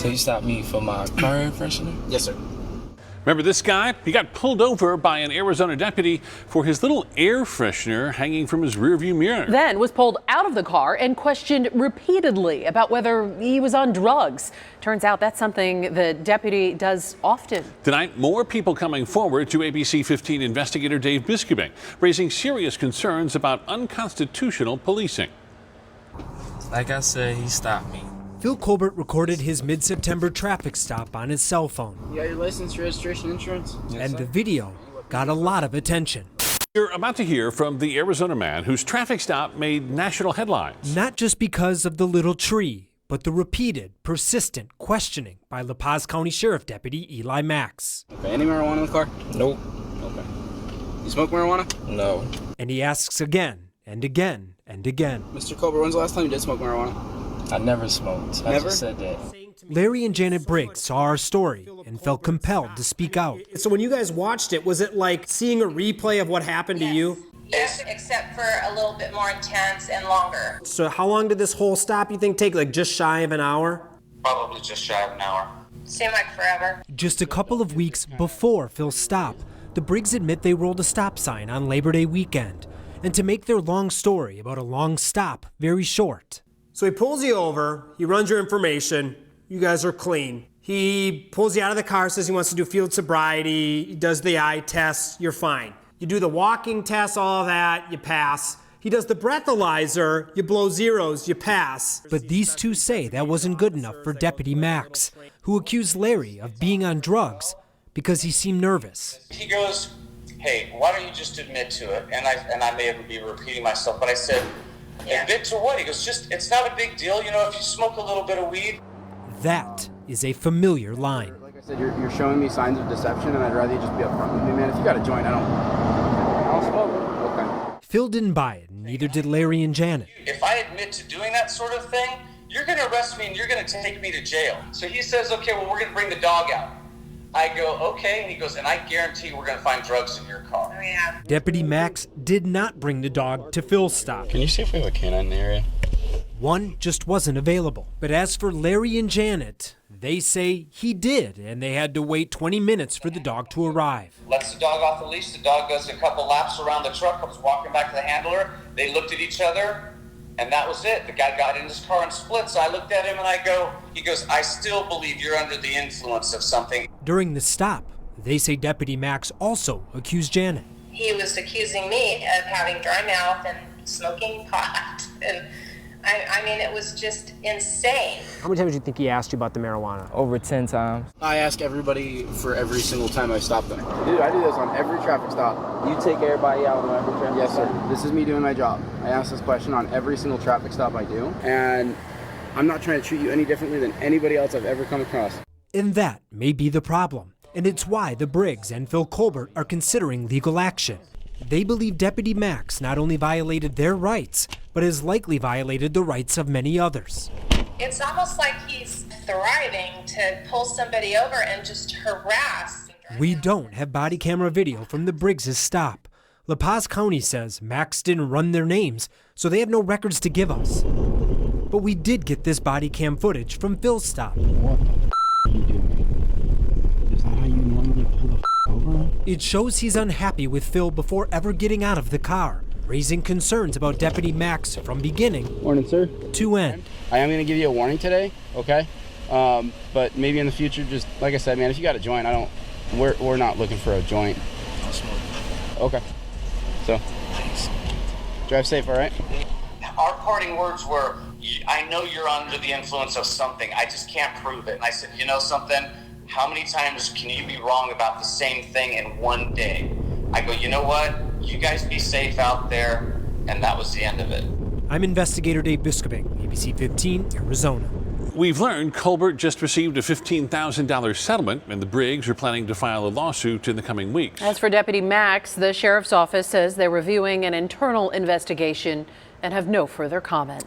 So you stopped me for my car air freshener? Yes, sir. Remember this guy? He got pulled over by an Arizona deputy for his little air freshener hanging from his rearview mirror. Then was pulled out of the car and questioned repeatedly about whether he was on drugs. Turns out that's something the deputy does often. Tonight, more people coming forward to ABC15 investigator Dave Biscobing, raising serious concerns about unconstitutional policing. Like I said, he stopped me. Phil Colbert recorded his mid-September traffic stop on his cell phone. You got your license, registration, insurance? Yes, And sir. the video got a lot of attention. You're about to hear from the Arizona man whose traffic stop made national headlines. Not just because of the little tree, but the repeated, persistent questioning by La Paz County Sheriff Deputy Eli Max. Okay, any marijuana in the car? Nope. Okay. You smoke marijuana? No. And he asks again and again and again. Mr. Colbert, when's the last time you did smoke marijuana? I never smoked. I Never? just said that. Larry and Janet Briggs saw our story and felt compelled to speak out. So when you guys watched it, was it like seeing a replay of what happened to you? Yes, except for a little bit more intense and longer. So how long did this whole stop, you think, take? Like just shy of an hour? Probably just shy of an hour. Seemed like forever. Just a couple of weeks before Phil's stop, the Briggs admit they rolled a stop sign on Labor Day weekend. And to make their long story about a long stop very short. So he pulls you over, he runs your information, you guys are clean. He pulls you out of the car, says he wants to do field sobriety, he does the eye test, you're fine. You do the walking test, all of that, you pass. He does the breathalyzer, you blow zeros, you pass. But these two say that wasn't good enough for Deputy Max, who accused Larry of being on drugs because he seemed nervous. He goes, hey, why don't you just admit to it? And I may be repeating myself, but I said, admit to what? He goes, it's not a big deal, you know, if you smoke a little bit of weed. That is a familiar line. Like I said, you're showing me signs of deception, and I'd rather you just be upfront with me, man. If you got a joint, I don't smoke. Okay. Phil didn't buy it, and neither did Larry and Janet. If I admit to doing that sort of thing, you're going to arrest me and you're going to take me to jail. So he says, okay, well, we're going to bring the dog out. I go, okay, and he goes, and I guarantee we're going to find drugs in your car. Oh, yeah. Deputy Max did not bring the dog to Phil's stop. Can you see if we have a canine in the area? One just wasn't available. But as for Larry and Janet, they say he did, and they had to wait 20 minutes for the dog to arrive. Lets the dog off the leash. The dog does a couple laps around the truck, comes walking back to the handler. They looked at each other, and that was it. The guy got in his car and split. So I looked at him and he goes, I still believe you're under the influence of something. During the stop, they say Deputy Max also accused Janet. He was accusing me of having dry mouth and smoking pot. And I mean, it was just insane. How many times do you think he asked you about the marijuana? Over 10 times. I ask everybody for every single time I stop them. Dude, I do this on every traffic stop. You take everybody out on every traffic Yes, sir. This is me doing my job. I ask this question on every single traffic stop I do, and I'm not trying to treat you any differently than anybody else I've ever come across. And that may be the problem. And it's why the Briggs and Phil Colbert are considering legal action. They believe Deputy Max not only violated their rights, but has likely violated the rights of many others. It's almost like he's thriving to pull somebody over and just harass. We don't have body camera video from the Briggs' stop. La Paz County says Max didn't run their names, so they have no records to give us. But we did get this body cam footage from Phil's stop. What the you doing? Is that how you normally pull the over? It shows he's unhappy with Phil before ever getting out of the car, raising concerns about Deputy Max from beginning Morning, sir. to end. I am going to give you a warning today, okay? But maybe in the future, just like I said, man, if you got a joint, we're not looking for a joint. Okay. So, drive safe, all right? Our parting words were, I know you're under the influence of something. I just can't prove it. And I said, you know something? How many times can you be wrong about the same thing in one day? I go, you know what? You guys be safe out there. And that was the end of it. I'm investigator Dave Biscobing, ABC 15, Arizona. We've learned Colbert just received a $15,000 settlement, and the Briggs are planning to file a lawsuit in the coming weeks. As for Deputy Max, the sheriff's office says they're reviewing an internal investigation and have no further comment.